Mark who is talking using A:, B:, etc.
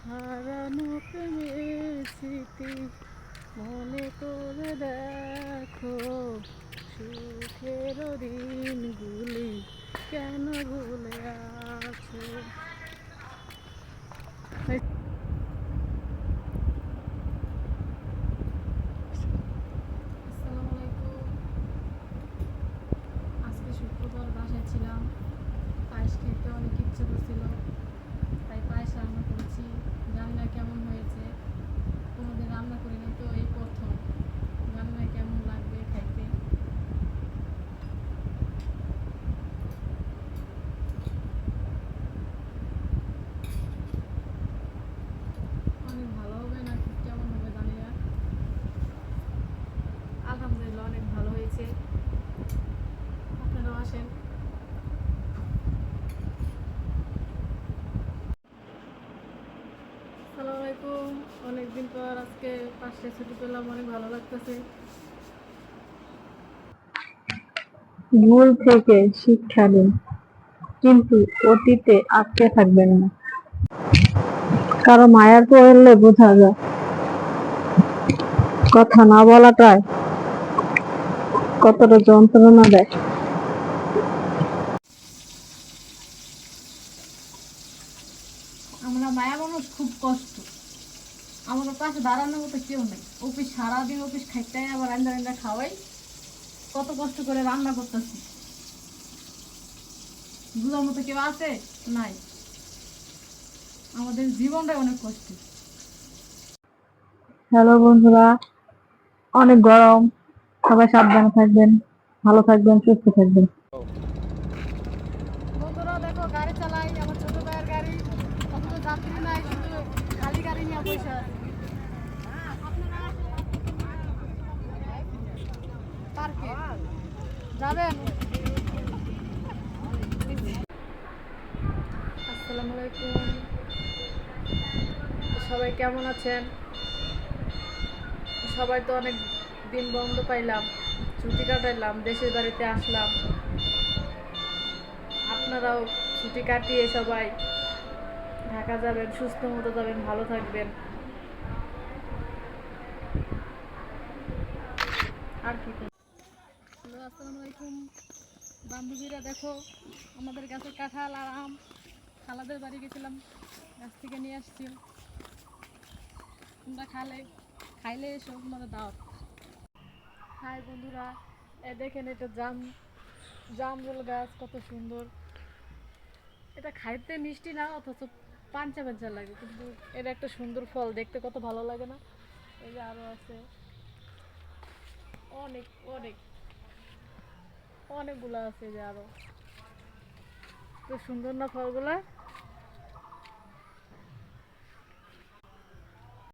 A: হারানো প্রেমের স্মৃতি মনে করে দেখো, সুখের দিনগুলি কেন ভুলে আছো। আসসালামু আলাইকুম। আজকে শুক্রবার বাসায় ছিলাম, পায়েস খেতে অনেক ইচ্ছে করছিল, তাই পায়েস রান্না করেছি। জানি না কেমন হয়েছে, কোনোদিন রান্না করিনি তো, এই প্রথম। জানি না কেমন লাগবে খাইতে। অনেক ভালো হবে না কেমন হবে জানি না। আলহামদুলিল্লাহ অনেক ভালো হয়েছে। আপনারাও আসেন। আসসালামু আলাইকুম। অনেকদিন পর আজকে পাশে ছুটি পেলাম, অনেক ভালো লাগতেছে।
B: ভুল থেকে শিক্ষা নিন, কিন্তু অতীতে আটকে থাকবেন না। কারো মায়ার পড়লে বোঝা যায়, কথা না বলাটায় কতটা যন্ত্রণা দেয়।
A: আমরা মায়া মানুষ, খুব কষ্ট। আমাদের পাশে দাঁড়ানোর মতো কেউ নেই। অফিস সারাদিন অফিস খাইতে আবার রান্না রান্না খাওয়াই, কত কষ্ট করে রান্না করতেছি। বুঝার মতো কেউ আছে? নাই। আমাদের জীবনটাই অনেক কষ্ট।
B: হ্যালো বন্ধুরা, অনেক গরম, সবাই সাবধানে থাকবেন, ভালো থাকবেন, সুস্থ থাকবেন।
A: বন্ধুরা দেখো, গাড়ি চালাই, আমার ছোট ভাইয়ের গাড়ি। অথচ যাত্রী নাই, শুধু খালি গাড়ি নিয়ে বসে আছে। পার্কে যাবেন? আসসালামু আলাইকুম। সবাই কেমন আছেন? সবাই তো অনেক দিন বন্ধ পাইলাম, ছুটি কাটাইলাম, দেশের বাড়িতে আসলাম। আপনারাও ছুটি কাটিয়ে সবাই ঢাকা যাবেন, সুস্থ মতো যাবেন, ভালো থাকবেন। আর কি হ্যালো, আসসালামু আলাইকুম। বান্ধবীরা দেখো, আমাদের গাছে কাঁঠাল আর আম, খালাদের বাড়ি গেছিলাম, গাছ থেকে নিয়ে আসছি। তোমরা খাইলে এসো, তোমাদের দাওয়াত। হাই বন্ধুরা, দেখেন এটা জামরুল গাছ, কত সুন্দর। এটা খাইতে মিষ্টি না, অথচ পাঞ্চা পাঞ্চা লাগে, কিন্তু এটা একটা সুন্দর ফল, দেখতে কত ভালো লাগে না? এই যে আরো আছে, অনেক অনেক অনেকগুলো আছে, যে আরো। তো সুন্দর না ফলগুলা?